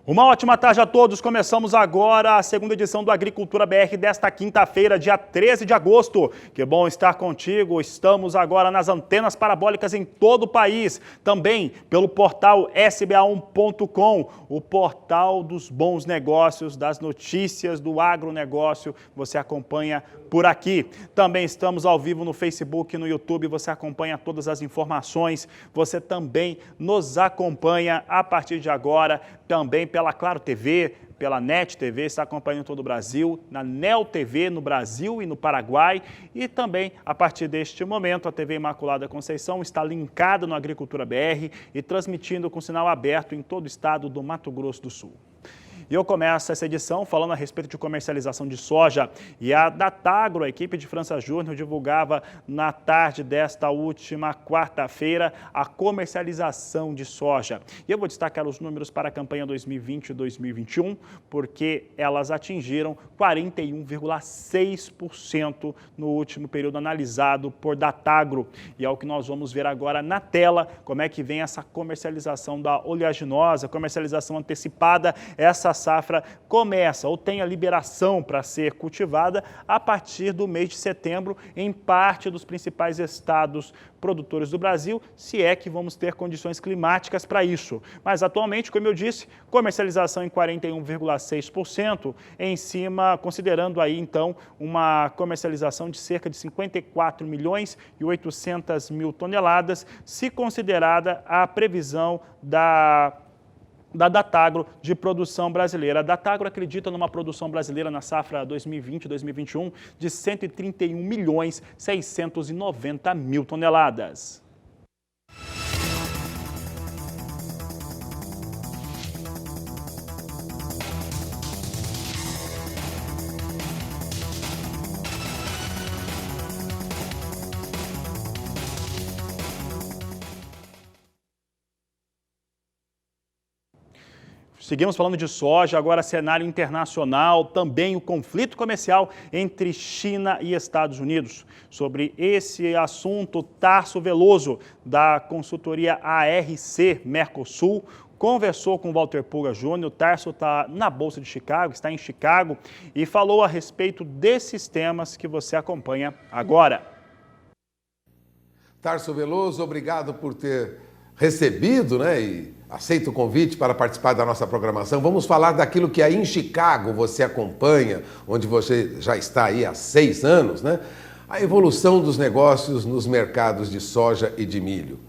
Uma ótima tarde a todos. Começamos agora a segunda edição do Agricultura BR desta quinta-feira, dia 13 de agosto. Que bom estar contigo. Estamos agora nas antenas parabólicas em todo o país. Também pelo portal sba1.com, o portal dos bons negócios, das notícias do agronegócio. Você acompanha por aqui. Também estamos ao vivo no Facebook e no YouTube. Você acompanha todas as informações. Você também nos acompanha a partir de agora, também pela Claro TV, pela NET TV, está acompanhando todo o Brasil, na NEL TV no Brasil e no Paraguai, e também, a partir deste momento, a TV Imaculada Conceição está linkada no Agricultura BR e transmitindo com sinal aberto em todo o estado do Mato Grosso do Sul. E eu começo essa edição falando a respeito de comercialização de soja. E a Datagro, a equipe de França Júnior, divulgava na tarde desta última quarta-feira a comercialização de soja. E eu vou destacar os números para a campanha 2020 e 2021, porque elas atingiram 41,6% no último período analisado por Datagro. E é o que nós vamos ver agora na tela, como é que vem essa comercialização da oleaginosa, comercialização antecipada. Essa safra começa ou tem a liberação para ser cultivada a partir do mês de setembro em parte dos principais estados produtores do Brasil, se é que vamos ter condições climáticas para isso. Mas atualmente, como eu disse, comercialização em 41,6%, em cima, considerando aí então uma comercialização de cerca de 54 milhões e 800 mil toneladas, se considerada a previsão da Datagro de produção brasileira. A Datagro acredita numa produção brasileira na safra 2020-2021 de 131 milhões 690 mil toneladas. Seguimos falando de soja, agora cenário internacional, também o conflito comercial entre China e Estados Unidos. Sobre esse assunto, Tarso Veloso, da consultoria ARC Mercosul, conversou com Walter Pulga Júnior. O Tarso está na Bolsa de Chicago, está em Chicago, e falou a respeito desses temas que você acompanha agora. Tarso Veloso, obrigado por ter recebido, e aceita o convite para participar da nossa programação. Vamos falar daquilo que aí em Chicago você acompanha, onde você já está aí há 6 anos, A evolução dos negócios nos mercados de soja e de milho.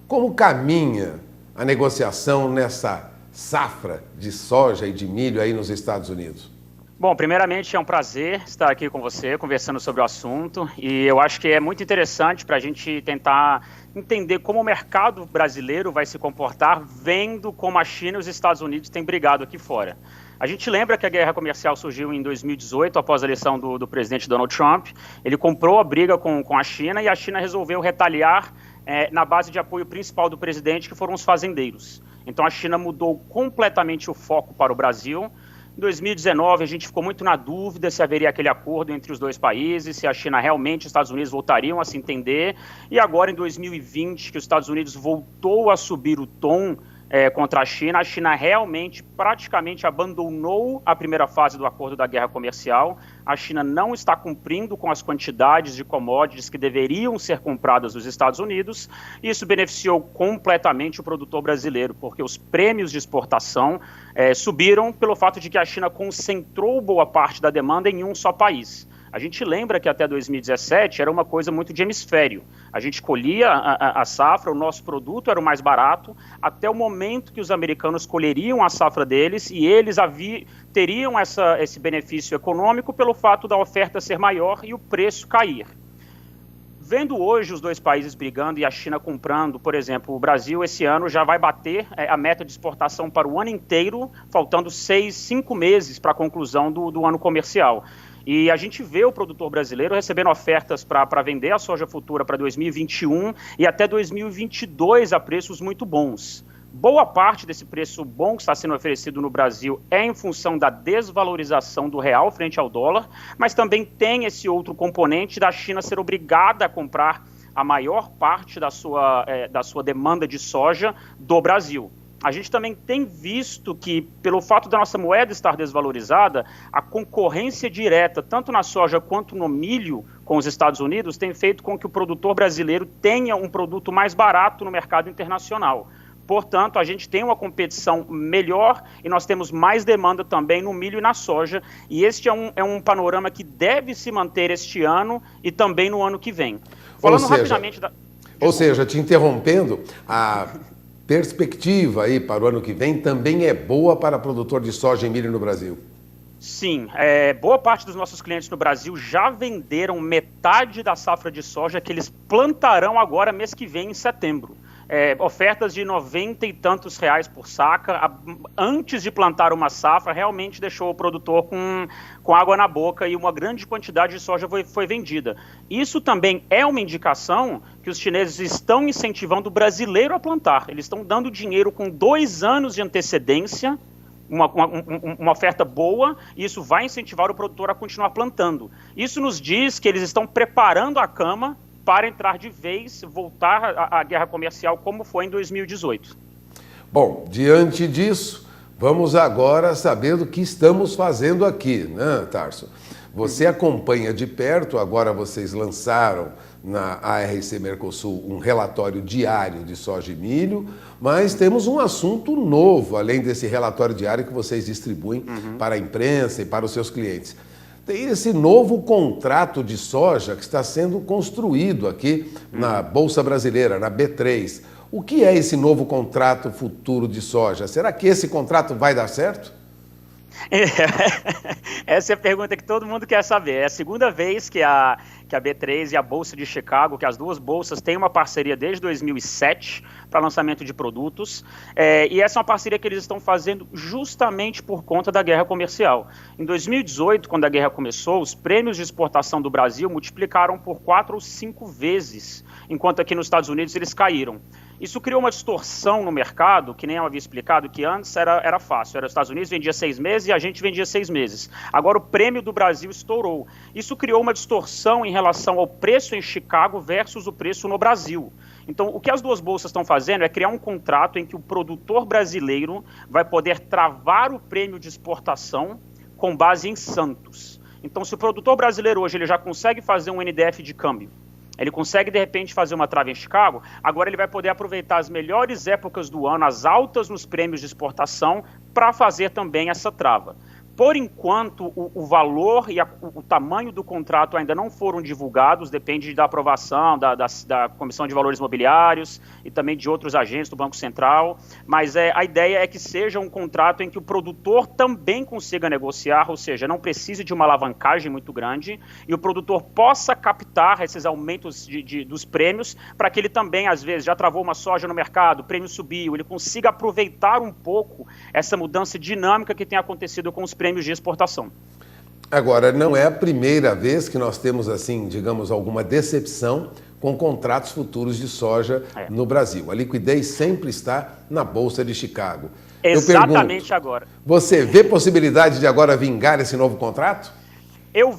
Como caminha a negociação nessa safra de soja e de milho aí nos Estados Unidos? Bom, primeiramente é um prazer estar aqui com você, conversando sobre o assunto, e eu acho que é muito interessante para a gente tentar entender como o mercado brasileiro vai se comportar, vendo como a China e os Estados Unidos têm brigado aqui fora. A gente lembra que a guerra comercial surgiu em 2018, após a eleição do presidente Donald Trump. Ele comprou a briga com a China e a China resolveu retaliar na base de apoio principal do presidente, que foram os fazendeiros. Então a China mudou completamente o foco para o Brasil. Em 2019, a gente ficou muito na dúvida se haveria aquele acordo entre os dois países, se a China realmente e os Estados Unidos voltariam a se entender. E agora, em 2020, que os Estados Unidos voltou a subir o tom contra a China realmente praticamente abandonou a primeira fase do acordo da guerra comercial. A China não está cumprindo com as quantidades de commodities que deveriam ser compradas dos Estados Unidos. Isso beneficiou completamente o produtor brasileiro, porque os prêmios de exportação subiram pelo fato de que a China concentrou boa parte da demanda em um só país. A gente lembra que até 2017 era uma coisa muito de hemisfério. A gente colhia a safra, o nosso produto era o mais barato, até o momento que os americanos colheriam a safra deles e eles teriam esse benefício econômico pelo fato da oferta ser maior e o preço cair. Vendo hoje os dois países brigando e a China comprando, por exemplo, o Brasil esse ano já vai bater a meta de exportação para o ano inteiro, faltando 5 meses para a conclusão do ano comercial. E a gente vê o produtor brasileiro recebendo ofertas para vender a soja futura para 2021 e até 2022 a preços muito bons. Boa parte desse preço bom que está sendo oferecido no Brasil é em função da desvalorização do real frente ao dólar, mas também tem esse outro componente da China ser obrigada a comprar a maior parte da sua demanda de soja do Brasil. a gente também tem visto que, pelo fato da nossa moeda estar desvalorizada, a concorrência direta, tanto na soja quanto no milho, com os Estados Unidos, tem feito com que o produtor brasileiro tenha um produto mais barato no mercado internacional. Portanto, a gente tem uma competição melhor e nós temos mais demanda também no milho e na soja. E este é um panorama que deve se manter este ano e também no ano que vem. Falando rapidamente da... Ou seja, te interrompendo, a perspectiva aí para o ano que vem também é boa para produtor de soja e milho no Brasil? Sim, boa parte dos nossos clientes no Brasil já venderam metade da safra de soja que eles plantarão agora mês que vem, em setembro. Ofertas de 90 e tantos reais por saca, antes de plantar uma safra, realmente deixou o produtor com água na boca e uma grande quantidade de soja foi vendida. Isso também é uma indicação que os chineses estão incentivando o brasileiro a plantar. Eles estão dando dinheiro com 2 anos de antecedência, uma oferta boa, e isso vai incentivar o produtor a continuar plantando. Isso nos diz que eles estão preparando a cama para entrar de vez, voltar à guerra comercial como foi em 2018. Bom, diante disso, vamos agora saber do que estamos fazendo aqui, né, Tarso? Você acompanha de perto, agora vocês lançaram na ARC Mercosul um relatório diário de soja e milho, mas temos um assunto novo, além desse relatório diário que vocês distribuem para a imprensa e para os seus clientes. Tem esse novo contrato de soja que está sendo construído aqui na Bolsa Brasileira, na B3. O que é esse novo contrato futuro de soja? Será que esse contrato vai dar certo? Essa é a pergunta que todo mundo quer saber. É a segunda vez que a B3 e a Bolsa de Chicago, que as duas bolsas têm uma parceria desde 2007 para lançamento de produtos, e essa é uma parceria que eles estão fazendo justamente por conta da guerra comercial. Em 2018, quando a guerra começou, os prêmios de exportação do Brasil multiplicaram por 4 ou 5 vezes, enquanto aqui nos Estados Unidos eles caíram. Isso criou uma distorção no mercado, que nem eu havia explicado, que antes era fácil. Os Estados Unidos vendia 6 meses e a gente vendia 6 meses. Agora o prêmio do Brasil estourou. Isso criou uma distorção em relação ao preço em Chicago versus o preço no Brasil. Então, o que as duas bolsas estão fazendo é criar um contrato em que o produtor brasileiro vai poder travar o prêmio de exportação com base em Santos. Então, se o produtor brasileiro hoje ele já consegue fazer um NDF de câmbio, ele consegue, de repente, fazer uma trava em Chicago, agora ele vai poder aproveitar as melhores épocas do ano, as altas nos prêmios de exportação, para fazer também essa trava. Por enquanto, o valor e o tamanho do contrato ainda não foram divulgados, depende da aprovação da Comissão de Valores Mobiliários e também de outros agentes do Banco Central, mas a ideia é que seja um contrato em que o produtor também consiga negociar, ou seja, não precise de uma alavancagem muito grande e o produtor possa captar esses aumentos dos prêmios para que ele também, às vezes, já travou uma soja no mercado, o prêmio subiu, ele consiga aproveitar um pouco essa mudança dinâmica que tem acontecido com os prêmios de exportação. Agora, não é a primeira vez que nós temos, assim, digamos, alguma decepção com contratos futuros de soja no Brasil. A liquidez sempre está na Bolsa de Chicago. Exatamente agora. Você vê possibilidade de agora vingar esse novo contrato? Eu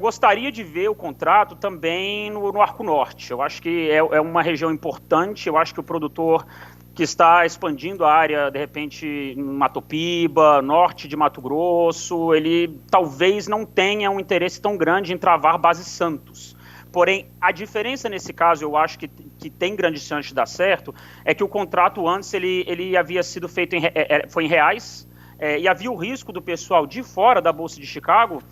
gostaria de ver o contrato também no Arco Norte. Eu acho que é uma região importante, eu acho que o produtor que está expandindo a área, de repente, em Matopiba, norte de Mato Grosso, ele talvez não tenha um interesse tão grande em travar base Santos. Porém, a diferença nesse caso, eu acho que tem grande chance de dar certo, é que o contrato antes ele havia sido feito foi em reais, e havia o risco do pessoal de fora da Bolsa de Chicago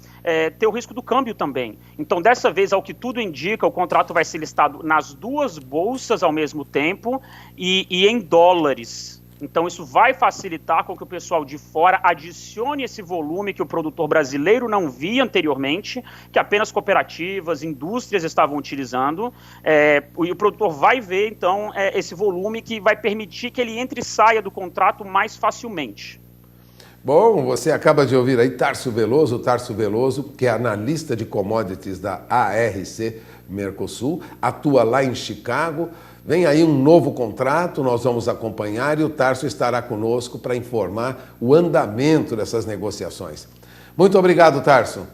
ter o risco do câmbio também. Então, dessa vez, ao que tudo indica, o contrato vai ser listado nas duas bolsas ao mesmo tempo e em dólares. Então, isso vai facilitar com que o pessoal de fora adicione esse volume que o produtor brasileiro não via anteriormente, que apenas cooperativas, indústrias estavam utilizando, e o produtor vai ver, então, esse volume que vai permitir que ele entre e saia do contrato mais facilmente. Bom, você acaba de ouvir aí Tarso Veloso, que é analista de commodities da ARC Mercosul, atua lá em Chicago. Vem aí um novo contrato, nós vamos acompanhar e o Tarso estará conosco para informar o andamento dessas negociações. Muito obrigado, Tarso.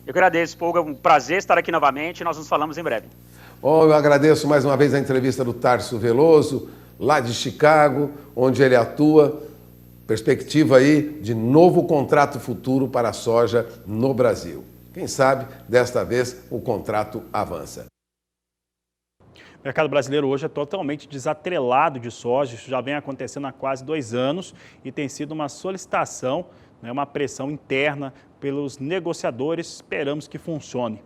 Eu agradeço, Polga, um prazer estar aqui novamente e nós nos falamos em breve. Bom, eu agradeço mais uma vez a entrevista do Tarso Veloso, lá de Chicago, onde ele atua. Perspectiva aí de novo contrato futuro para a soja no Brasil. Quem sabe, desta vez, o contrato avança. O mercado brasileiro hoje é totalmente desatrelado de soja, isso já vem acontecendo há quase 2 anos e tem sido uma solicitação, uma pressão interna pelos negociadores, esperamos que funcione.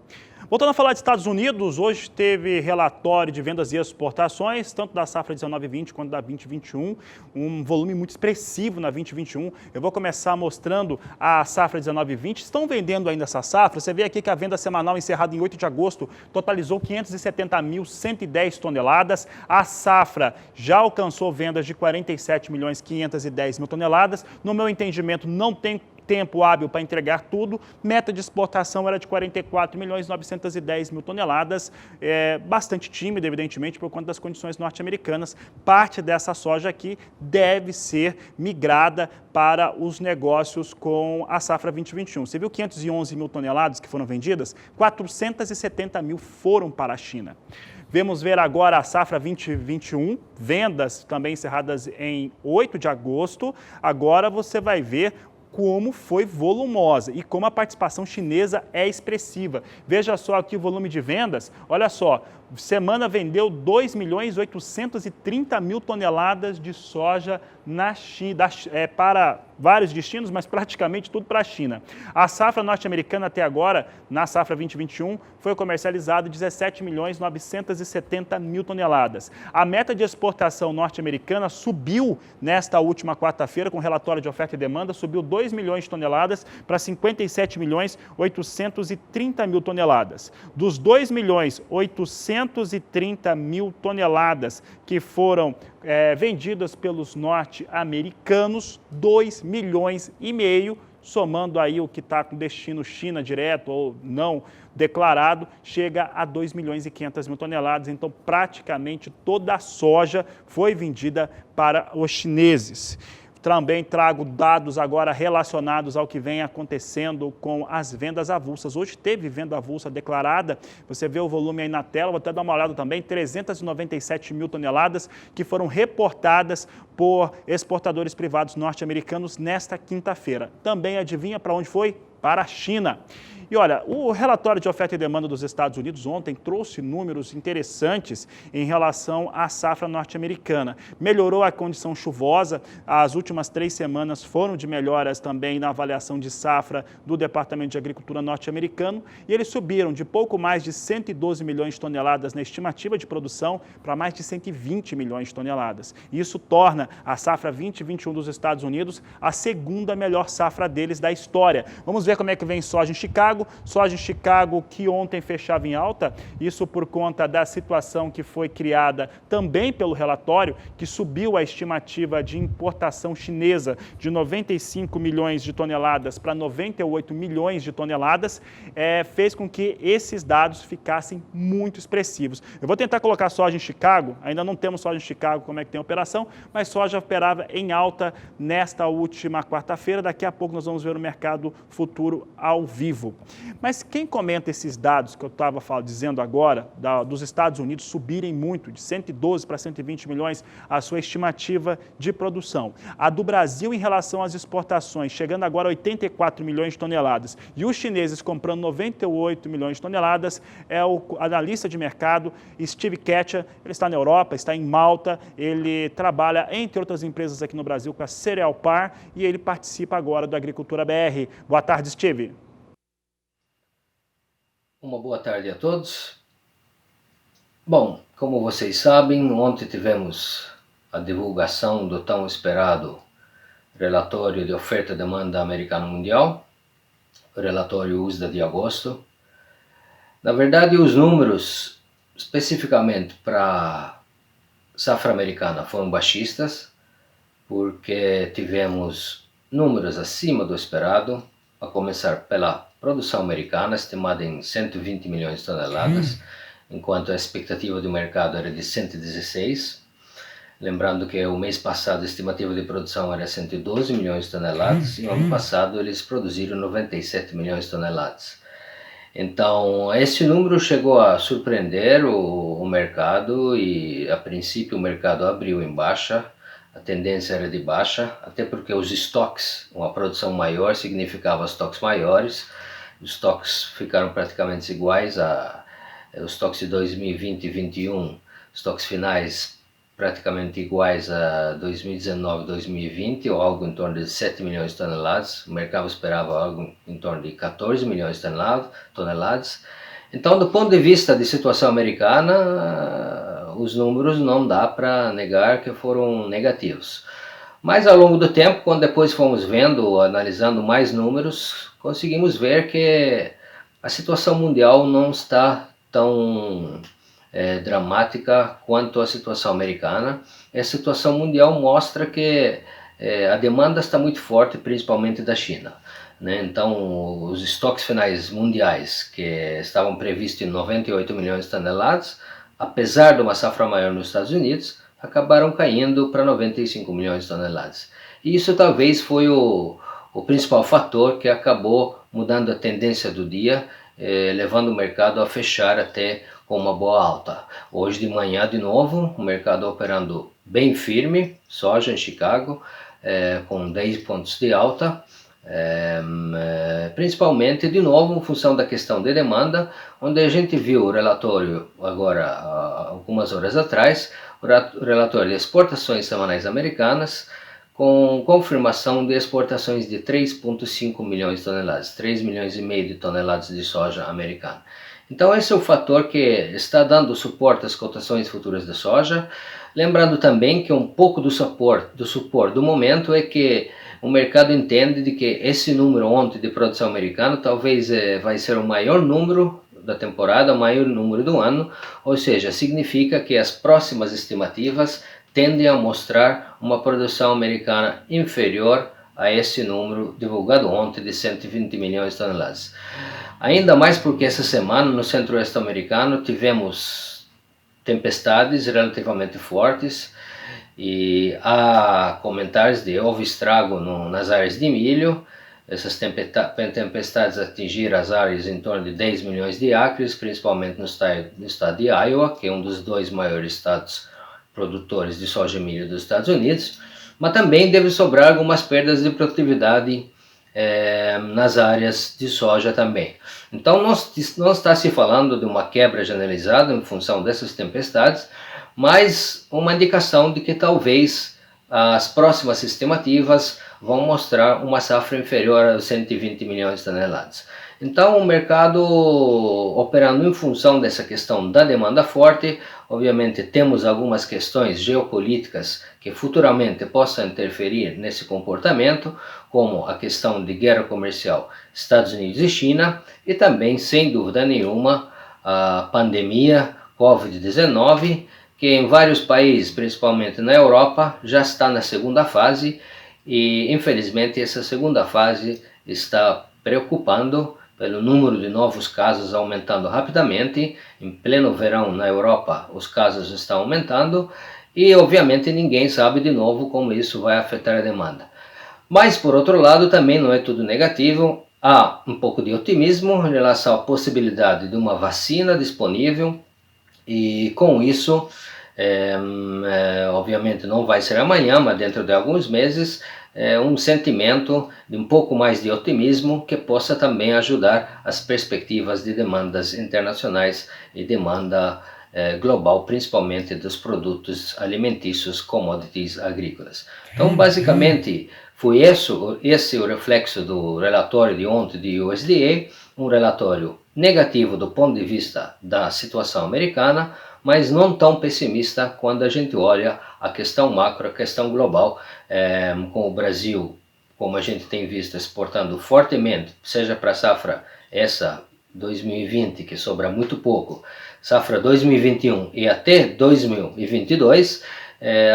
Voltando a falar de Estados Unidos, hoje teve relatório de vendas e exportações, tanto da safra 19-20 quanto da 20-21, um volume muito expressivo na 20-21. Eu vou começar mostrando a safra 19-20. Estão vendendo ainda essa safra? Você vê aqui que a venda semanal encerrada em 8 de agosto totalizou 570.110 toneladas. A safra já alcançou vendas de 47.510.000 toneladas. No meu entendimento, não tem tempo hábil para entregar tudo. Meta de exportação era de 44.910.000 toneladas, bastante tímida, evidentemente, por conta das condições norte-americanas. Parte dessa soja aqui deve ser migrada para os negócios com a safra 2021. Você viu 511.000 toneladas que foram vendidas? 470.000 foram para a China. Vamos ver agora a safra 2021, vendas também encerradas em 8 de agosto. Agora você vai ver como foi volumosa e como a participação chinesa é expressiva. Veja só aqui o volume de vendas, olha só, semana vendeu 2.830.000 toneladas de soja na China, para vários destinos, mas praticamente tudo para a China. A safra norte-americana até agora, na safra 2021, foi comercializada 17.970.000 toneladas. A meta de exportação norte-americana subiu nesta última quarta-feira, com relatório de oferta e demanda, subiu 2 milhões de toneladas para 57.830.000 toneladas. Dos 2.830.000 toneladas que foram vendidas pelos norte-americanos, 2,5 milhões, somando aí o que está com destino China direto ou não declarado, chega a 2.500.000 toneladas. Então, praticamente toda a soja foi vendida para os chineses. Também trago dados agora relacionados ao que vem acontecendo com as vendas avulsas. Hoje teve venda avulsa declarada, você vê o volume aí na tela, vou até dar uma olhada também, 397.000 toneladas que foram reportadas por exportadores privados norte-americanos nesta quinta-feira. Também adivinha para onde foi? Para a China. E olha, o relatório de oferta e demanda dos Estados Unidos ontem trouxe números interessantes em relação à safra norte-americana. Melhorou a condição chuvosa, as últimas 3 semanas foram de melhoras também na avaliação de safra do Departamento de Agricultura norte-americano e eles subiram de pouco mais de 112 milhões de toneladas na estimativa de produção para mais de 120 milhões de toneladas. Isso torna a safra 2021 dos Estados Unidos a segunda melhor safra deles da história. Vamos ver como é que vem soja em Chicago. Soja em Chicago que ontem fechava em alta, isso por conta da situação que foi criada também pelo relatório, que subiu a estimativa de importação chinesa de 95 milhões de toneladas para 98 milhões de toneladas, fez com que esses dados ficassem muito expressivos. Eu vou tentar colocar soja em Chicago, ainda não temos soja em Chicago, como é que tem a operação, mas soja operava em alta nesta última quarta-feira. Daqui a pouco nós vamos ver o mercado futuro ao vivo. Mas quem comenta esses dados que eu estava dizendo agora, dos Estados Unidos subirem muito, de 112 para 120 milhões, a sua estimativa de produção. A do Brasil em relação às exportações, chegando agora a 84 milhões de toneladas. E os chineses comprando 98 milhões de toneladas, é o analista de mercado Steve Ketcher. Ele está na Europa, está em Malta, ele trabalha, entre outras empresas aqui no Brasil, com a Cereal Par, e ele participa agora do Agricultura BR. Boa tarde, Steve. Uma boa tarde a todos. Bom, como vocês sabem, ontem tivemos a divulgação do tão esperado relatório de oferta e demanda americano mundial, o relatório USDA de agosto. Na verdade, os números especificamente para safra americana foram baixistas, porque tivemos números acima do esperado, a começar pela produção americana, estimada em 120 milhões de toneladas, enquanto a expectativa do mercado era de 116. Lembrando que o mês passado a estimativa de produção era 112 milhões de toneladas e no ano passado eles produziram 97 milhões de toneladas. Então, esse número chegou a surpreender o mercado e, a princípio, o mercado abriu em baixa, a tendência era de baixa, até porque os estoques, uma produção maior significava estoques maiores, os estoques ficaram praticamente iguais os estoques de 2020 e 2021, estoques finais praticamente iguais a 2019 e 2020, ou algo em torno de 7 milhões de toneladas. O mercado esperava algo em torno de 14 milhões de toneladas. Então, do ponto de vista de situação americana, os números não dá para negar que foram negativos. Mas ao longo do tempo, quando depois fomos vendo, analisando mais números, conseguimos ver que a situação mundial não está tão dramática quanto a situação americana. A situação mundial mostra que a demanda está muito forte, principalmente da China, né? Então, os estoques finais mundiais, que estavam previstos em 98 milhões de toneladas, apesar de uma safra maior nos Estados Unidos, acabaram caindo para 95 milhões de toneladas. E isso talvez foi o principal fator que acabou mudando a tendência do dia, levando o mercado a fechar até com uma boa alta. Hoje de manhã, de novo, o mercado operando bem firme, soja em Chicago, com 10 pontos de alta, principalmente, de novo, em função da questão de demanda, onde a gente viu o relatório agora, algumas horas atrás, o relatório de exportações semanais americanas, com confirmação de exportações de 3,5 milhões de toneladas, 3 milhões e meio de toneladas de soja americana. Então esse é o fator que está dando suporte às cotações futuras de soja. Lembrando também que um pouco do suporte do momento é que o mercado entende de que esse número ontem de produção americana talvez vai ser o maior número da temporada, o maior número do ano, ou seja, significa que as próximas estimativas tendem a mostrar uma produção americana inferior a esse número divulgado ontem de 120 milhões de toneladas. Ainda mais porque essa semana no centro-oeste americano tivemos tempestades relativamente fortes e há comentários de houve estrago nas áreas de milho. Essas tempestades atingiram as áreas em torno de 10 milhões de acres, principalmente no estado de Iowa, que é um dos 2 maiores estados produtores de soja e milho dos Estados Unidos, mas também deve sobrar algumas perdas de produtividade nas áreas de soja também. Então não está se falando de uma quebra generalizada em função dessas tempestades, mas uma indicação de que talvez as próximas estimativas vão mostrar uma safra inferior a 120 milhões de toneladas. Então o mercado operando em função dessa questão da demanda forte, obviamente temos algumas questões geopolíticas que futuramente possam interferir nesse comportamento, como a questão de guerra comercial Estados Unidos e China, e também, sem dúvida nenhuma, a pandemia Covid-19, que em vários países, principalmente na Europa, já está na segunda fase, e infelizmente essa segunda fase está preocupando pelo número de novos casos aumentando rapidamente. Em pleno verão na Europa os casos estão aumentando e obviamente ninguém sabe de novo como isso vai afetar a demanda. Mas por outro lado também não é tudo negativo, há um pouco de otimismo em relação à possibilidade de uma vacina disponível e com isso obviamente não vai ser amanhã, mas dentro de alguns meses, um sentimento de um pouco mais de otimismo que possa também ajudar as perspectivas de demandas internacionais e demanda global, principalmente dos produtos alimentícios, commodities agrícolas. Então, basicamente, foi esse o reflexo do relatório de ontem do USDA, um relatório negativo do ponto de vista da situação americana, mas não tão pessimista quando a gente olha a questão macro, a questão global, com o Brasil, como a gente tem visto, exportando fortemente, seja para a safra essa 2020, que sobra muito pouco, safra 2021 e até 2022,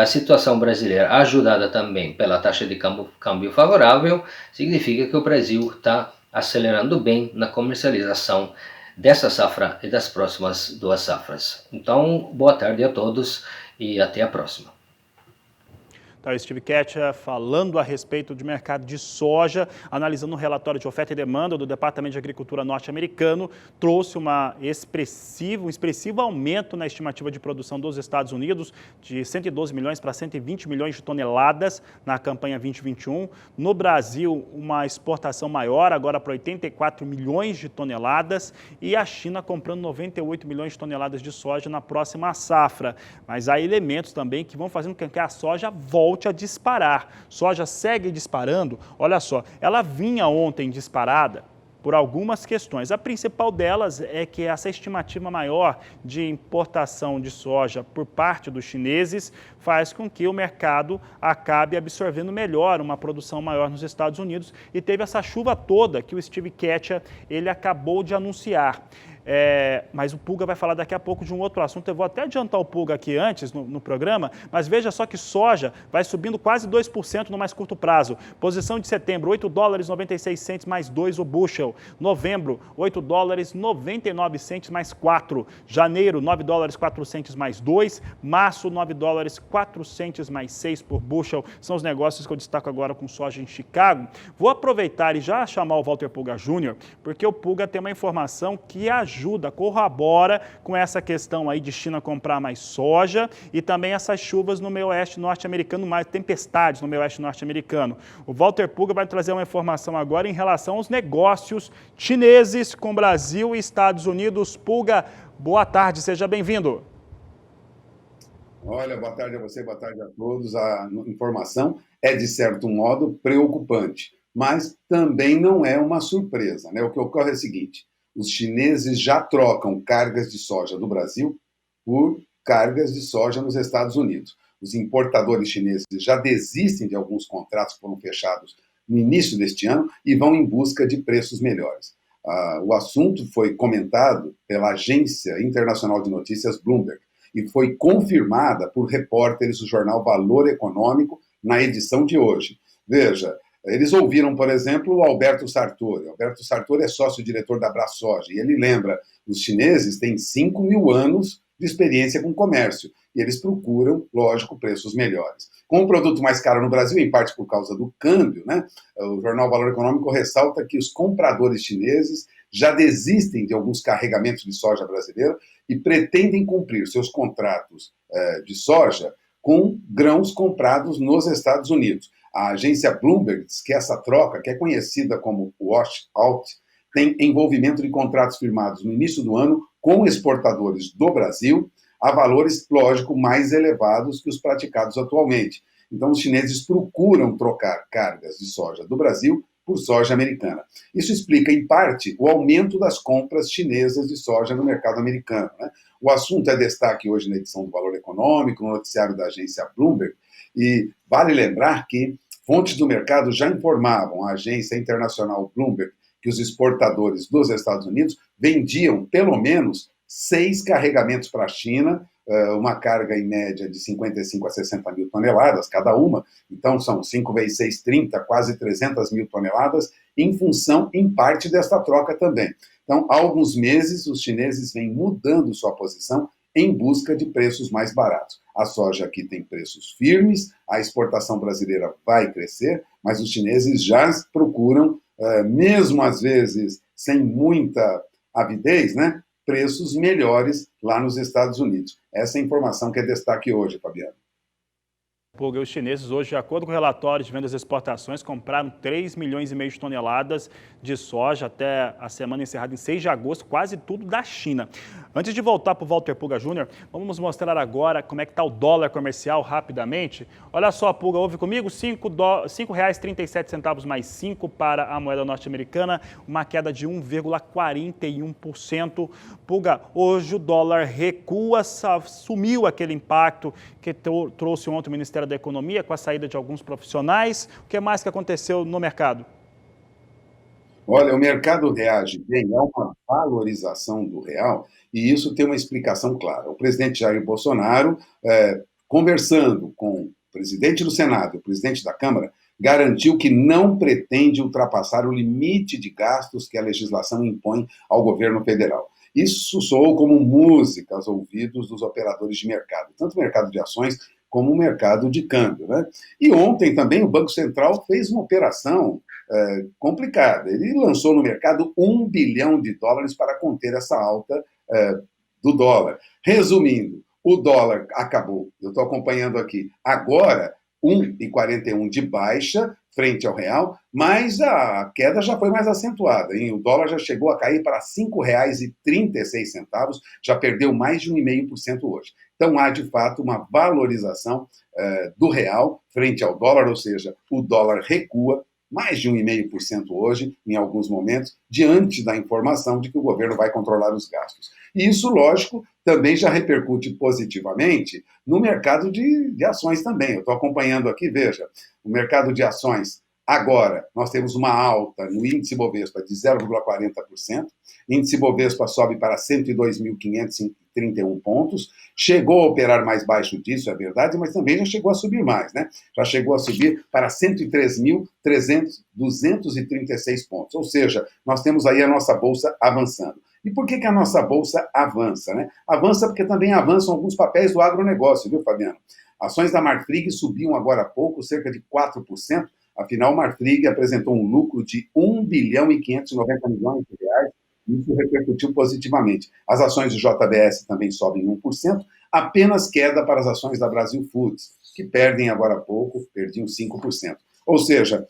a situação brasileira, ajudada também pela taxa de câmbio favorável, significa que o Brasil está acelerando bem na comercialização dessa safra e das próximas 2 safras. Então, boa tarde a todos e até a próxima. Tá, o Steve Ketcher falando a respeito do mercado de soja, analisando um relatório de oferta e demanda do Departamento de Agricultura norte-americano, trouxe um expressivo aumento na estimativa de produção dos Estados Unidos, de 112 milhões para 120 milhões de toneladas na campanha 2021. No Brasil, uma exportação maior, agora para 84 milhões de toneladas, e a China comprando 98 milhões de toneladas de soja na próxima safra. Mas há elementos também que vão fazendo com que a soja volte a disparar. Soja segue disparando. Olha só, ela vinha ontem disparada por algumas questões. A principal delas é que essa estimativa maior de importação de soja por parte dos chineses faz com que o mercado acabe absorvendo melhor uma produção maior nos Estados Unidos, e teve essa chuva toda que o Steve Ketcher ele acabou de anunciar. Mas o Pulga vai falar daqui a pouco de um outro assunto. Eu vou até adiantar o Pulga aqui antes no programa, mas veja só que soja vai subindo quase 2% no mais curto prazo. Posição de setembro, 8 dólares 96 centes mais 2 o bushel. Novembro, 8 dólares 99 centes mais 4. Janeiro, 9 dólares 4 centes mais 2. Março, 9 dólares 4 centes mais 6 por bushel. São os negócios que eu destaco agora com soja em Chicago. Vou aproveitar e já chamar o Walter Pulga Jr., porque o Pulga tem uma informação que corrobora com essa questão aí de China comprar mais soja e também essas chuvas no meio oeste norte-americano, mais tempestades no meio oeste norte-americano. O Walter Pulga vai trazer uma informação agora em relação aos negócios chineses com Brasil e Estados Unidos. Pulga, boa tarde, seja bem-vindo. Olha, boa tarde a você, boa tarde a todos. A informação é, de certo modo, preocupante, mas também não é uma surpresa, né? O que ocorre é o seguinte: os chineses já trocam cargas de soja do Brasil por cargas de soja nos Estados Unidos. Os importadores chineses já desistem de alguns contratos que foram fechados no início deste ano e vão em busca de preços melhores. O assunto foi comentado pela agência internacional de notícias Bloomberg e foi confirmada por repórteres do jornal Valor Econômico na edição de hoje. Veja, eles ouviram, por exemplo, o Alberto Sartori. Alberto Sartori é sócio-diretor da AbraSoja e ele lembra: os chineses têm 5.000 anos de experiência com comércio e eles procuram, lógico, preços melhores. Com o produto mais caro no Brasil, em parte por causa do câmbio, né, o jornal Valor Econômico ressalta que os compradores chineses já desistem de alguns carregamentos de soja brasileira e pretendem cumprir seus contratos de soja com grãos comprados nos Estados Unidos. A agência Bloomberg diz que essa troca, que é conhecida como wash-out, tem envolvimento de contratos firmados no início do ano com exportadores do Brasil a valores, lógico, mais elevados que os praticados atualmente. Então, os chineses procuram trocar cargas de soja do Brasil por soja americana. Isso explica, em parte, o aumento das compras chinesas de soja no mercado americano, né? O assunto é destaque hoje na edição do Valor Econômico, no noticiário da agência Bloomberg, e vale lembrar que fontes do mercado já informavam à agência internacional Bloomberg que os exportadores dos Estados Unidos vendiam pelo menos 6 carregamentos para a China, uma carga em média de 55 a 60 mil toneladas cada uma, então são 5 vezes 6, 30, quase 300 mil toneladas, em função, em parte, desta troca também. Então, há alguns meses, os chineses vêm mudando sua posição em busca de preços mais baratos. A soja aqui tem preços firmes, a exportação brasileira vai crescer, mas os chineses já procuram, mesmo às vezes sem muita avidez, né, preços melhores lá nos Estados Unidos. Essa é a informação que é destaque hoje, Fabiano. Pulga, os chineses hoje, de acordo com relatórios de vendas e exportações, compraram 3,5 milhões de toneladas de soja até a semana encerrada em 6 de agosto, quase tudo da China. Antes de voltar para o Walter Pulga Jr., vamos mostrar agora como é que está o dólar comercial rapidamente. Olha só, Pulga, ouve comigo, R$ 5,37 mais 5 para a moeda norte-americana, uma queda de 1,41%. Pulga, hoje o dólar recua, sumiu aquele impacto que trouxe ontem o Ministério da Economia com a saída de alguns profissionais. O que mais que aconteceu no mercado? Olha, o mercado reage bem a uma valorização do real e isso tem uma explicação clara. O presidente Jair Bolsonaro, conversando com o presidente do Senado e o presidente da Câmara, garantiu que não pretende ultrapassar o limite de gastos que a legislação impõe ao governo federal. Isso soou como música aos ouvidos dos operadores de mercado, tanto o mercado de ações como o mercado de câmbio, né? E ontem também o Banco Central fez uma operação complicada. Ele lançou no mercado $1 bilhão para conter essa alta do dólar. Resumindo, o dólar acabou, eu estou acompanhando aqui, agora 1,41 de baixa frente ao real, mas a queda já foi mais acentuada, hein? O dólar já chegou a cair para R$ 5,36, já perdeu mais de 1,5% hoje. Então há, de fato, uma valorização do real frente ao dólar, ou seja, o dólar recua mais de 1,5% hoje, em alguns momentos, diante da informação de que o governo vai controlar os gastos. E isso, lógico, também já repercute positivamente no mercado de ações também. Eu estou acompanhando aqui, veja, o mercado de ações, agora, nós temos uma alta no índice Bovespa de 0,40%, índice Bovespa sobe para 102.531 pontos, chegou a operar mais baixo disso, é verdade, mas também já chegou a subir mais, né? Já chegou a subir para 103.236 pontos, ou seja, nós temos aí a nossa bolsa avançando. E por que a nossa bolsa avança, né? Avança porque também avançam alguns papéis do agronegócio, viu, Fabiano? Ações da Marfrig subiam agora há pouco, cerca de 4%, afinal, Marfrig apresentou um lucro de R$ 1,590 bilhão, isso repercutiu positivamente. As ações do JBS também sobem 1%, apenas queda para as ações da Brasil Foods, que perdem agora há pouco, perdiam 5%. Ou seja,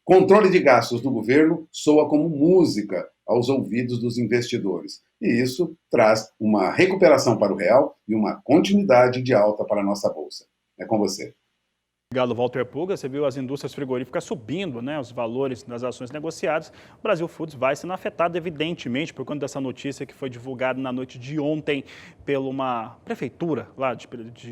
controle de gastos do governo soa como música aos ouvidos dos investidores. E isso traz uma recuperação para o real e uma continuidade de alta para a nossa bolsa. É com você. Obrigado, Walter Puga. Você viu as indústrias frigoríficas subindo, né, os valores das ações negociadas. O Brasil Foods vai sendo afetado, evidentemente, por conta dessa notícia que foi divulgada na noite de ontem por uma prefeitura lá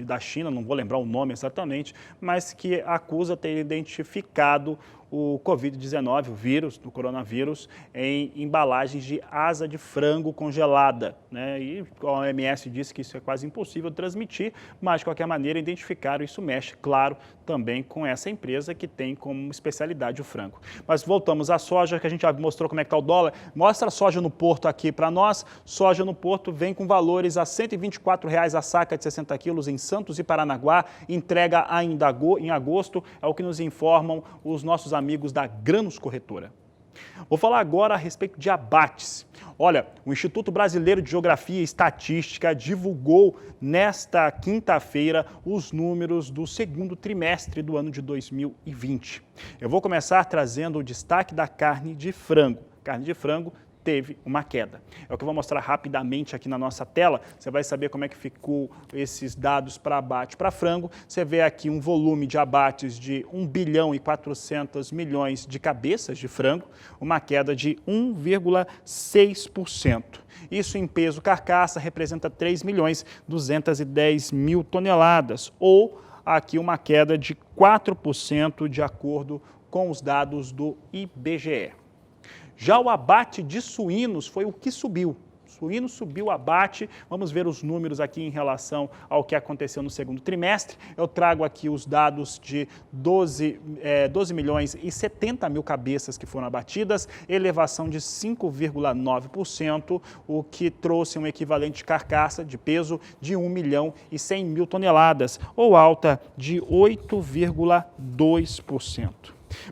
da China, não vou lembrar o nome exatamente, mas que acusa ter identificado o Covid-19, o vírus, do coronavírus, em embalagens de asa de frango congelada, né? E a OMS disse que isso é quase impossível de transmitir, mas de qualquer maneira identificaram, isso mexe, claro, também com essa empresa que tem como especialidade o frango. Mas voltamos à soja, que a gente já mostrou como é que está o dólar. Mostra a soja no porto aqui para nós. Soja no porto vem com valores a R$ 124,00 a saca de 60 quilos em Santos e Paranaguá, entrega ainda em agosto, é o que nos informam os nossos amigos da Grãos Corretora. Vou falar agora a respeito de abates. Olha, o Instituto Brasileiro de Geografia e Estatística divulgou nesta quinta-feira os números do segundo trimestre do ano de 2020. Eu vou começar trazendo o destaque da carne de frango. Carne de frango teve uma queda. É o que eu vou mostrar rapidamente aqui na nossa tela. Você vai saber como é que ficou esses dados para abate para frango. Você vê aqui um volume de abates de 1 bilhão e 400 milhões de cabeças de frango, uma queda de 1,6%. Isso em peso carcaça representa 3 milhões 210 mil toneladas, ou aqui uma queda de 4% de acordo com os dados do IBGE. Já o abate de suínos foi o que subiu. Suíno subiu o abate. Vamos ver os números aqui em relação ao que aconteceu no segundo trimestre. Eu trago aqui os dados de 12 milhões e 70 mil cabeças que foram abatidas, elevação de 5,9%, o que trouxe um equivalente de carcaça de peso de 1 milhão e 100 mil toneladas, ou alta de 8,2%.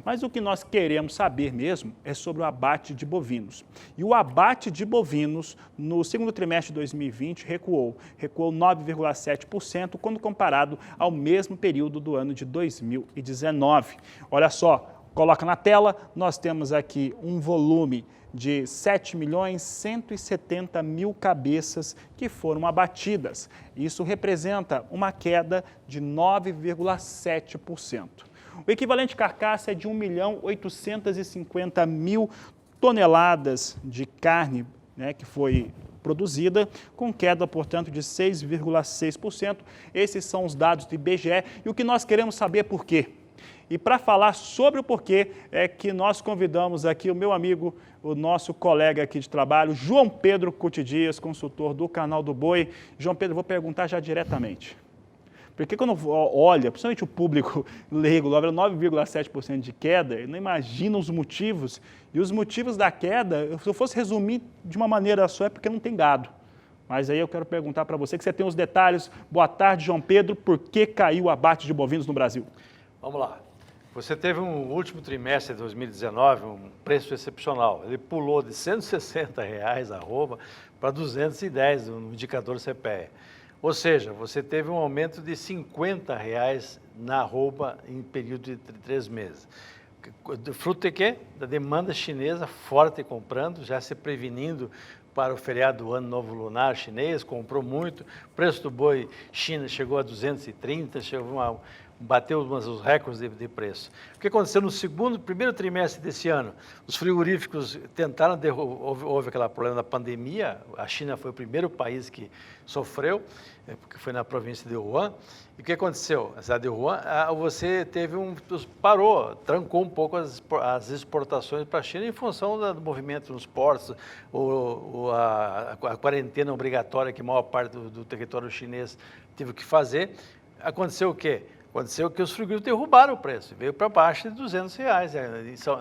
Mas o que nós queremos saber mesmo é sobre o abate de bovinos. E o abate de bovinos no segundo trimestre de 2020 recuou 9,7% quando comparado ao mesmo período do ano de 2019. Olha só, coloca na tela, nós temos aqui um volume de 7 milhões 170 mil cabeças que foram abatidas. Isso representa uma queda de 9,7%. O equivalente carcaça é de 1 milhão 850 mil toneladas de carne, né, que foi produzida, com queda, portanto, de 6,6%. Esses são os dados do IBGE e o que nós queremos saber é por quê. E para falar sobre o porquê é que nós convidamos aqui o meu amigo, o nosso colega aqui de trabalho, João Pedro Cuti Dias, consultor do Canal do Boi. João Pedro, vou perguntar já diretamente. Porque quando olha, principalmente o público leigo, 9,7% de queda, não imagina os motivos. E os motivos da queda, se eu fosse resumir de uma maneira só, é porque não tem gado. Mas aí eu quero perguntar para você, que você tem os detalhes. Boa tarde, João Pedro. Por que caiu o abate de bovinos no Brasil? Vamos lá. Você teve um último trimestre de 2019, um preço excepcional. Ele pulou de R$ 160 arroba para 210 no indicador CPEA. Ou seja, você teve um aumento de R$ 50 na arroba em período de 3 meses. Fruto de quê? Da demanda chinesa forte comprando, já se prevenindo para o feriado do Ano Novo Lunar chinês, comprou muito. O preço do boi China chegou a 230, bateu os recordes de preço. O que aconteceu no primeiro trimestre desse ano? Os frigoríficos tentaram, houve aquele problema da pandemia, a China foi o primeiro país que sofreu, porque foi na província de Wuhan. E o que aconteceu? Na cidade de Wuhan, você parou, trancou um pouco as exportações para a China em função do movimento nos portos, a quarentena obrigatória que a maior parte do território chinês teve que fazer. Aconteceu o quê? Aconteceu que os frigoríficos derrubaram o preço, veio para baixo de R$ 200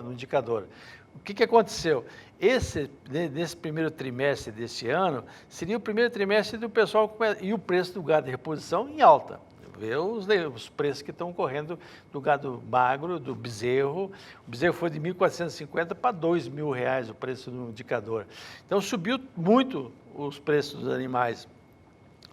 no indicador. O que aconteceu? Nesse primeiro trimestre desse ano, seria o primeiro trimestre do pessoal e o preço do gado de reposição em alta. Vê os preços que estão correndo do gado magro, do bezerro. O bezerro foi de R$ 1.450 para R$ 2.000 o preço do indicador. Então subiu muito os preços dos animais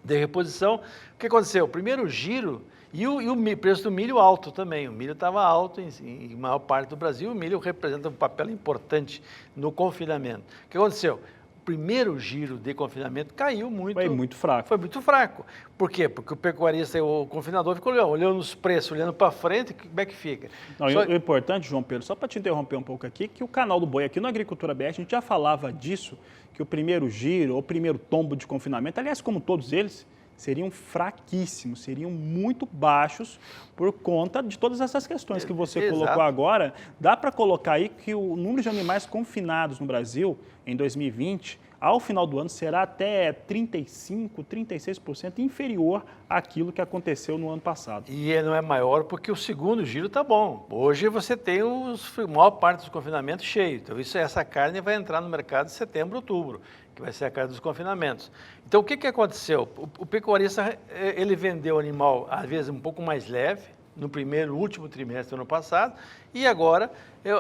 de reposição. O que aconteceu? O primeiro giro. E o preço do milho alto também. O milho estava alto em maior parte do Brasil. O milho representa um papel importante no confinamento. O que aconteceu? O primeiro giro de confinamento caiu muito. Foi muito fraco. Foi muito fraco. Por quê? Porque o pecuarista, o confinador, ficou olhando os preços, olhando para frente, como é que fica? Não, o importante, João Pedro, só para te interromper um pouco aqui, que o canal do boi aqui no Agricultura BR, a gente já falava disso, que o primeiro giro, ou primeiro tombo de confinamento, aliás, como todos eles, seriam fraquíssimos, seriam muito baixos por conta de todas essas questões que você colocou agora. Dá para colocar aí que o número de animais confinados no Brasil em 2020, ao final do ano, será até 35%, 36% inferior àquilo que aconteceu no ano passado. E não é maior porque o segundo giro está bom. Hoje você tem a maior parte dos confinamentos cheio. Então essa carne vai entrar no mercado em setembro, outubro, que vai ser a carne dos confinamentos. Então o que aconteceu? O pecuarista ele vendeu o animal às vezes um pouco mais leve no último trimestre do ano passado, e agora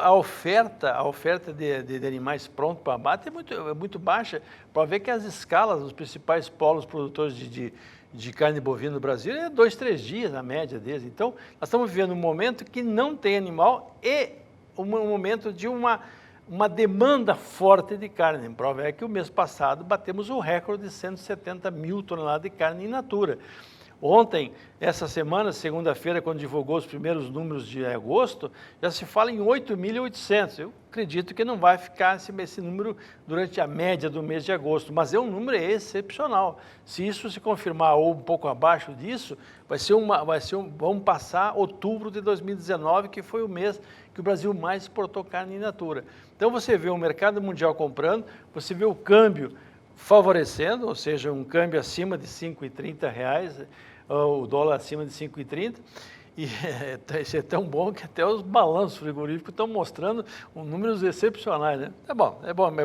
a oferta de animais prontos para abate é muito baixa, para ver que as escalas dos principais polos produtores de carne bovina no Brasil é 2, 3 dias a média deles. Então, nós estamos vivendo um momento que não tem animal e um momento de uma demanda forte de carne. A prova é que o mês passado batemos o recorde de 170 mil toneladas de carne in natura. Ontem, essa semana, segunda-feira, quando divulgou os primeiros números de agosto, já se fala em 8.800. Eu acredito que não vai ficar esse número durante a média do mês de agosto, mas é um número excepcional. Se isso se confirmar ou um pouco abaixo disso, vamos passar outubro de 2019, que foi o mês que o Brasil mais exportou carne in natura. Então você vê o mercado mundial comprando, você vê o câmbio favorecendo, ou seja, um câmbio acima de R$ 5,30, o dólar acima de 5,30, e isso é tão bom que até os balanços frigoríficos estão mostrando números excepcionais, né? É bom.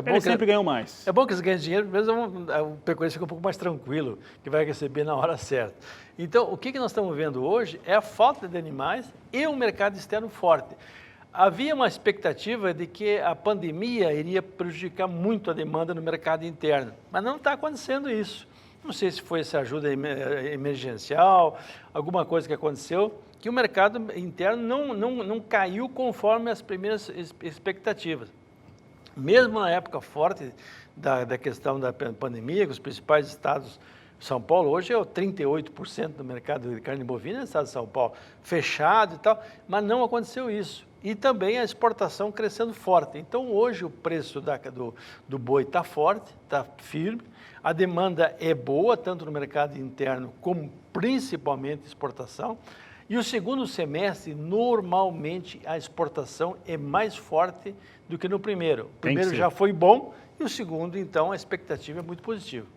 Eles sempre ganham mais. É bom que eles ganhem dinheiro, mesmo o pecuarista fica um pouco mais tranquilo, que vai receber na hora certa. Então, o que nós estamos vendo hoje é a falta de animais e um mercado externo forte. Havia uma expectativa de que a pandemia iria prejudicar muito a demanda no mercado interno, mas não está acontecendo isso. Não sei se foi essa ajuda emergencial, alguma coisa que aconteceu, que o mercado interno não caiu conforme as primeiras expectativas. Mesmo na época forte da questão da pandemia, que os principais estados, São Paulo hoje é o 38% do mercado de carne bovina no estado de São Paulo, fechado e tal, mas não aconteceu isso. E também a exportação crescendo forte. Então, hoje o preço do boi está forte, está firme, a demanda é boa, tanto no mercado interno como principalmente exportação. E o segundo semestre, normalmente, a exportação é mais forte do que no primeiro. O primeiro já foi bom e o segundo, então, a expectativa é muito positiva.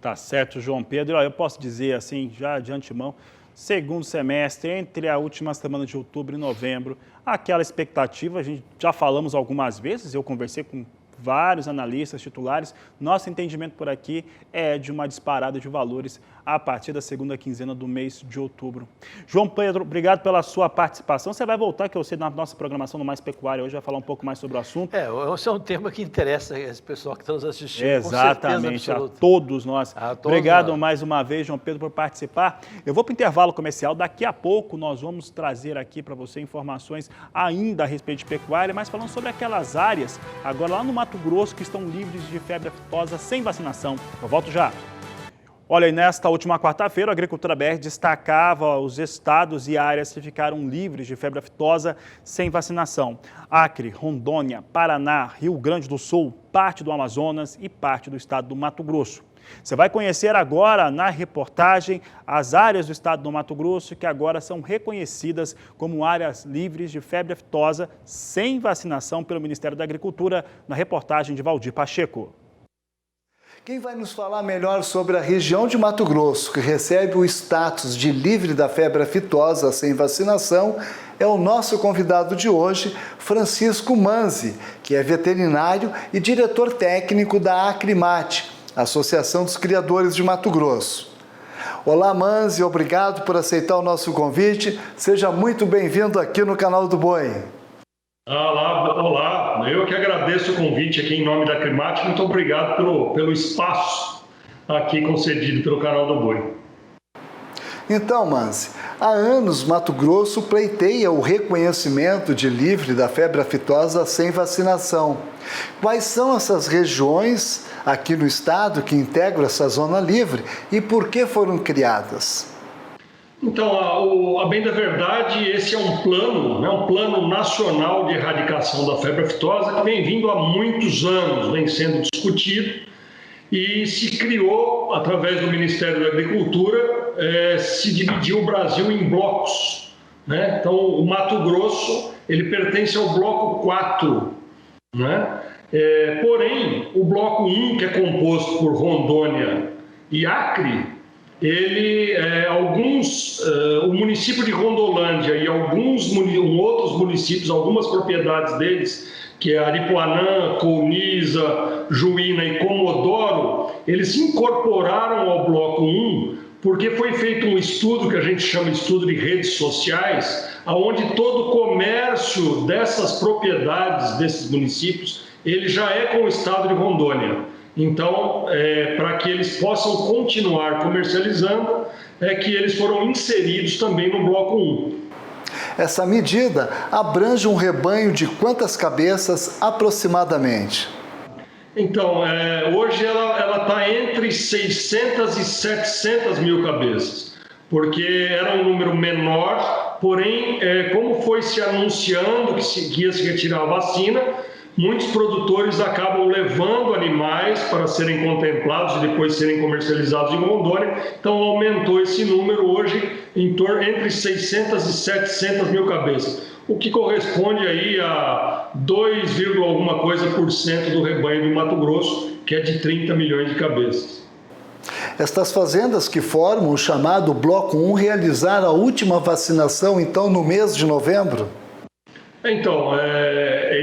Tá certo, João Pedro. Eu posso dizer assim, já de antemão, segundo semestre, entre a última semana de outubro e novembro, aquela expectativa, a gente já falamos algumas vezes, eu conversei com vários analistas titulares. Nosso entendimento por aqui é de uma disparada de valores a partir da segunda quinzena do mês de outubro. João Pedro, obrigado pela sua participação. Você vai voltar, que eu sei, na nossa programação no Mais Pecuária hoje, vai falar um pouco mais sobre o assunto. Esse é um tema que interessa esse pessoal que está nos assistindo. Exatamente, a todos nós. Obrigado mais uma vez, João Pedro, por participar. Eu vou para o intervalo comercial. Daqui a pouco nós vamos trazer aqui para você informações ainda a respeito de pecuária, mas falando sobre aquelas áreas, agora lá no Mato Grosso, que estão livres de febre aftosa sem vacinação. Eu volto já. Olha, e nesta última quarta-feira, a Agricultura BR destacava os estados e áreas que ficaram livres de febre aftosa sem vacinação. Acre, Rondônia, Paraná, Rio Grande do Sul, parte do Amazonas e parte do estado do Mato Grosso. Você vai conhecer agora na reportagem as áreas do estado do Mato Grosso que agora são reconhecidas como áreas livres de febre aftosa sem vacinação pelo Ministério da Agricultura, na reportagem de Valdir Pacheco. Quem vai nos falar melhor sobre a região de Mato Grosso, que recebe o status de livre da febre aftosa sem vacinação, é o nosso convidado de hoje, Francisco Manzi, que é veterinário e diretor técnico da Acrimate, Associação dos Criadores de Mato Grosso. Olá, Manzi, obrigado por aceitar o nosso convite. Seja muito bem-vindo aqui no Canal do Boi. Olá, eu que agradeço o convite aqui em nome da Acrimate. Muito obrigado pelo espaço aqui concedido pelo Canal do Boi. Então, Manzi, há anos Mato Grosso pleiteia o reconhecimento de livre da febre aftosa sem vacinação. Quais são essas regiões aqui no estado que integram essa zona livre e por que foram criadas? Então, a bem da verdade, esse é um plano nacional de erradicação da febre aftosa que vem vindo há muitos anos, vem sendo discutido e se criou, através do Ministério da Agricultura, se dividiu o Brasil em blocos, né? Então, o Mato Grosso, ele pertence ao bloco 4, né? Porém, o bloco 1, que é composto por Rondônia e Acre, o município de Rondolândia e outros municípios, algumas propriedades deles, que é Aripuanã, Colniza, Juína e Comodoro, eles se incorporaram ao bloco 1 porque foi feito um estudo que a gente chama de estudo de redes sociais, onde todo o comércio dessas propriedades, desses municípios, ele já é com o estado de Rondônia. Então, para que eles possam continuar comercializando, que eles foram inseridos também no bloco 1. Essa medida abrange um rebanho de quantas cabeças aproximadamente? Então, hoje ela está entre 600 e 700 mil cabeças, porque era um número menor, porém, como foi se anunciando que ia se retirar a vacina, muitos produtores acabam levando animais para serem contemplados e depois serem comercializados em Rondônia. Então, aumentou esse número hoje entre 600 e 700 mil cabeças, o que corresponde aí a 2, alguma coisa por cento do rebanho do Mato Grosso, que é de 30 milhões de cabeças. Estas fazendas que formam o chamado Bloco 1 realizaram a última vacinação, então, no mês de novembro? Então,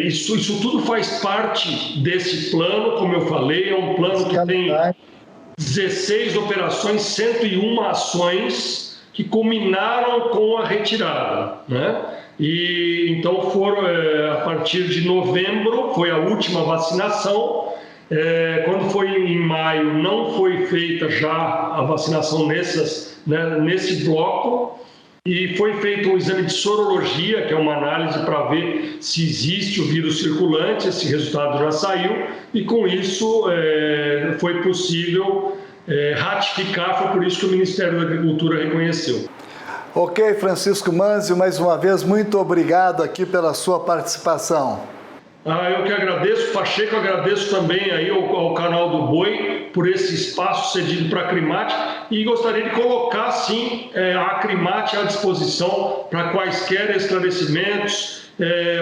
isso tudo faz parte desse plano, como eu falei, é um plano que tem 16 operações, 101 ações que culminaram com a retirada, né? E então foram, a partir de novembro, foi a última vacinação. Quando foi em maio, não foi feita já a vacinação nesse bloco. E foi feito um exame de sorologia, que é uma análise para ver se existe o vírus circulante. Esse resultado já saiu e com isso foi possível ratificar, foi por isso que o Ministério da Agricultura reconheceu. Ok, Francisco Manzi, mais uma vez, muito obrigado aqui pela sua participação. Eu que agradeço, Pacheco, agradeço também aí ao Canal do Boi por esse espaço cedido para a Acrimate e gostaria de colocar, sim, a Acrimate à disposição para quaisquer esclarecimentos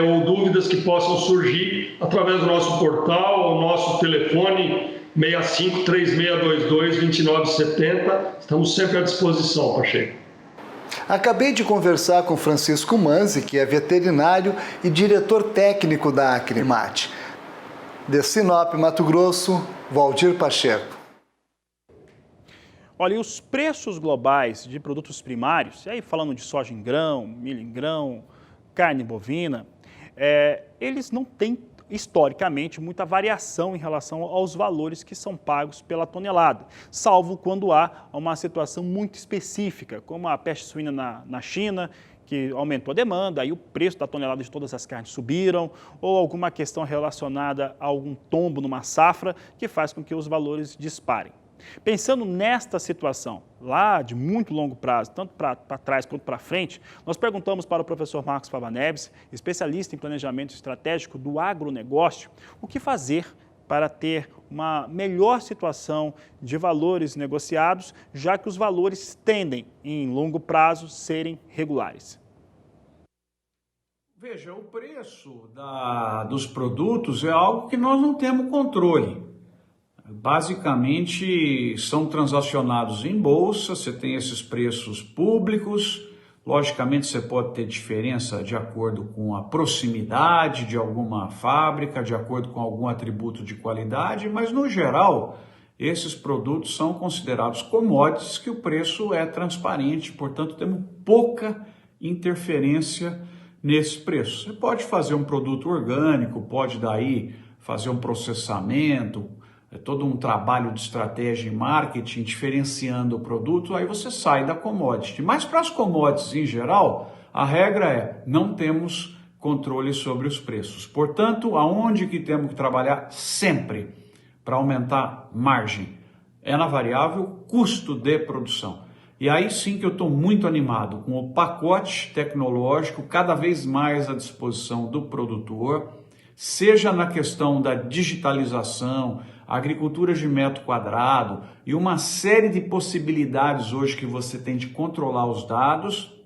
ou dúvidas que possam surgir através do nosso portal, o nosso telefone 65-3622-2970. Estamos sempre à disposição, Pacheco. Acabei de conversar com Francisco Manzi, que é veterinário e diretor técnico da Acrimate. De Sinop, Mato Grosso, Valdir Pacheco. Olha, e os preços globais de produtos primários, e aí falando de soja em grão, milho em grão, carne bovina, eles não têm historicamente muita variação em relação aos valores que são pagos pela tonelada, salvo quando há uma situação muito específica, como a peste suína na China, que aumentou a demanda, aí o preço da tonelada de todas as carnes subiram, ou alguma questão relacionada a algum tombo numa safra que faz com que os valores disparem. Pensando nesta situação, lá de muito longo prazo, tanto para trás quanto para frente, nós perguntamos para o professor Marcos Fava Neves, especialista em planejamento estratégico do agronegócio, o que fazer para ter uma melhor situação de valores negociados, já que os valores tendem, em longo prazo, serem regulares. Veja, o preço dos produtos é algo que nós não temos controle. Basicamente, são transacionados em bolsa, você tem esses preços públicos, logicamente você pode ter diferença de acordo com a proximidade de alguma fábrica, de acordo com algum atributo de qualidade, mas no geral, esses produtos são considerados commodities que o preço é transparente, portanto temos pouca interferência nesse preço. Você pode fazer um produto orgânico, pode daí fazer um processamento, todo um trabalho de estratégia e marketing diferenciando o produto, aí você sai da commodity. Mas para as commodities em geral, a regra é não temos controle sobre os preços. Portanto, aonde que temos que trabalhar sempre para aumentar margem? É na variável custo de produção. E aí sim que eu estou muito animado com o pacote tecnológico cada vez mais à disposição do produtor, seja na questão da digitalização, agricultura de metro quadrado e uma série de possibilidades hoje que você tem de controlar os dados,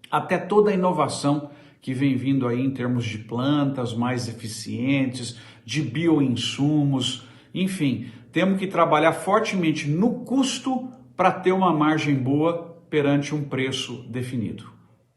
até toda a inovação que vem vindo aí em termos de plantas mais eficientes, de bioinsumos, enfim, temos que trabalhar fortemente no custo para ter uma margem boa perante um preço definido.